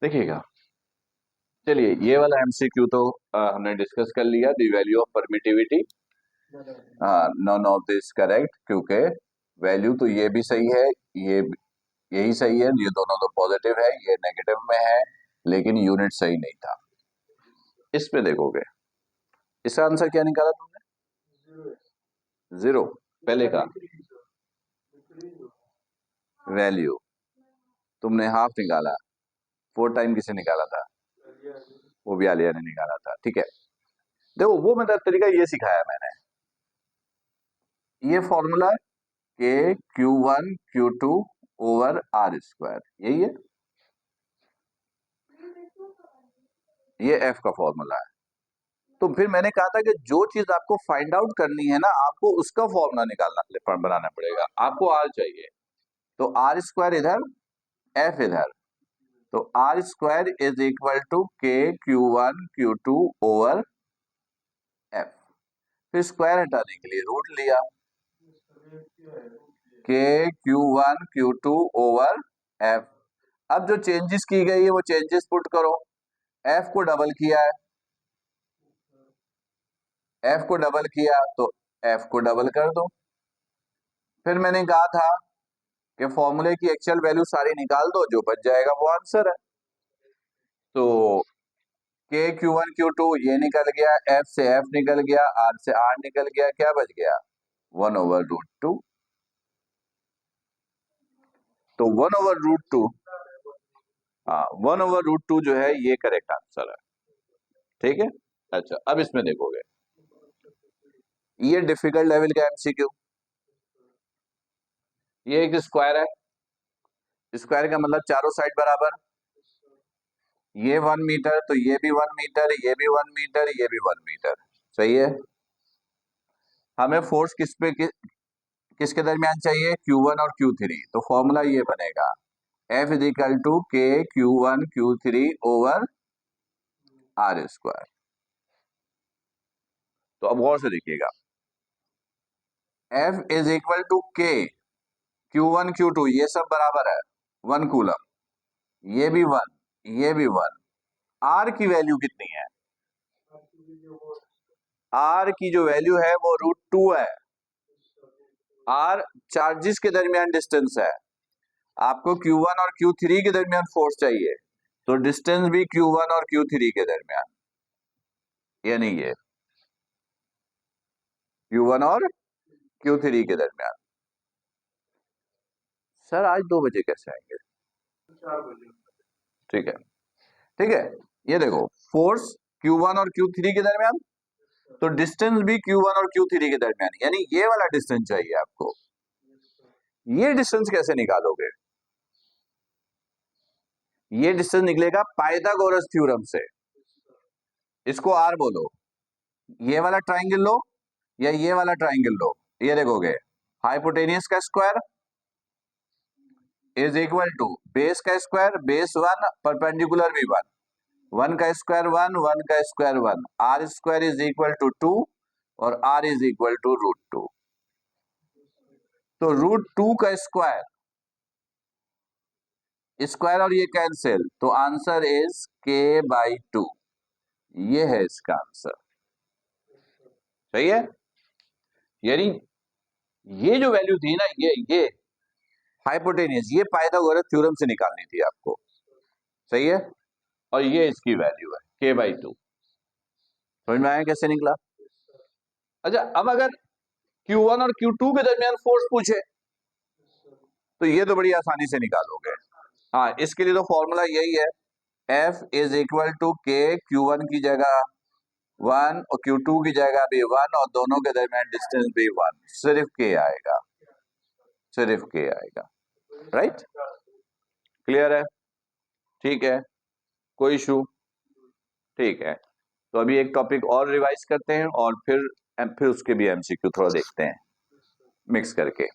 देखिएगा, चलिए ये वाला एमसीक्यू तो हमने डिस्कस कर लिया। The value of permittivity, none of this correct, क्योंकि वैल्यू तो ये भी सही है, ये यही सही है, ये दोनों तो पॉजिटिव है, ये नेगेटिव में है, लेकिन यूनिट सही नहीं था। इस पे देखोगे, इसका आंसर क्या निकाला तुमने? जीरो। पहले का वैल्यू तुमने हाफ निकाला, 4 टाइम किसे निकाला था? वो भी आलिया ने निकाला था। ठीक है, देखो वो मेरा तरीका ये सिखाया मैंने, ये फॉर्मूला के Q1 Q2 over are square, यही है, ये एफ का फॉर्मूला है। तो फिर मैंने कहा था कि जो चीज आपको फाइंड आउट करनी है ना, आपको उसका फॉर्मूला निकालना बनाना पड़ेगा। आपको आर चाहिए, तो आर स्क्वायर इधर, एफ इधर, तो R square is equal to K Q1 Q2 over F. फिर स्क्वायर हटाने के लिए रूट लिया, के Q1 Q2 ओवर एफ। अब जो चेंजेस की गई है वो चेंजेस पुट करो। एफ को डबल किया है, एफ को डबल किया तो एफ को डबल कर दो। फिर मैंने कहा था कि फॉर्मूले की एक्चुअल वैल्यू सारी निकाल दो, जो बच जाएगा वो आंसर है। तो के Q1 Q2 ये निकल गया, एफ से एफ निकल गया, आर से आर निकल गया, क्या बच गया? 1/√2। तो 1/√2, हाँ 1/√2 जो है ये करेक्ट आंसर है। ठीक है, अच्छा अब इसमें देखोगे, ये डिफिकल्ट लेवल का एमसीक्यू, ये एक स्क्वायर है, स्क्वायर का मतलब चारों साइड बराबर, ये 1 मीटर तो ये भी 1 मीटर, ये भी 1 मीटर, ये भी 1 मीटर, सही है। हमें फोर्स किसके दरमियान चाहिए? Q1 और Q3, तो फॉर्मूला ये बनेगा F is equal to K Q1 Q3 over are square. तो अब गौर से देखिएगा, F is equal to K Q1 Q2 ये सब बराबर है 1 कूलम, ये भी 1, ये भी 1। आर की वैल्यू कितनी है? आर की जो वैल्यू है वो √2 है। आर चार्जेस के दरमियान डिस्टेंस है, आपको Q1 और Q3 के दरमियान फोर्स चाहिए, तो डिस्टेंस भी Q1 और Q3 के दरमियान, यानी ये Q1 और Q3 के दरमियान। सर आज 2 बजे कैसे आएंगे? 4 बजे। ठीक है, ठीक है, ये देखो फोर्स Q1 और Q3 के दरमियान, तो डिस्टेंस भी Q1 और Q3 के दरमियान, यानी ये वाला डिस्टेंस चाहिए आपको। ये डिस्टेंस कैसे निकालोगे? ये डिस्टेंस निकलेगा पाइथागोरस थ्योरम से। इसको आर बोलो, ये वाला ट्राइंगल लो या ये वाला ट्राइंगल लो, ये देखोगे हाइपोटेनियस का square is equal to base का स्क्वायर, बेस 1 परपेंडिकुलर भी 1, 1 का स्क्वायर 1, 1 का square 1, R square is equal to 2 और आर इज इक्वल टू √2। तो √2 का स्क्वायर, स्क्वायर और ये कैंसिल, तो आंसर इज k/2। ये है इसका आंसर, सही है। यानी ये जो वैल्यू थी ना, ये हाइपोटेनियस, ये पाइथागोरस थ्योरम से निकालनी थी आपको, सही है। और ये इसकी वैल्यू है k/2। समझ में आया कैसे निकला? अच्छा अब अगर Q1 और Q2 के दरमियान फोर्स पूछे, तो ये तो बड़ी आसानी से निकालोगे। हाँ, इसके लिए तो फॉर्मूला यही है, F is equal to K Q1 की जगह 1 और Q2 की जगह भी 1 और दोनों के दरमियान डिस्टेंस भी 1, सिर्फ k आएगा, सिर्फ k आएगा। राइट, क्लियर है? ठीक है, कोई इशू? ठीक है, तो अभी एक टॉपिक और रिवाइज करते हैं और फिर उसके भी एमसीक्यू थोड़ा देखते हैं मिक्स करके।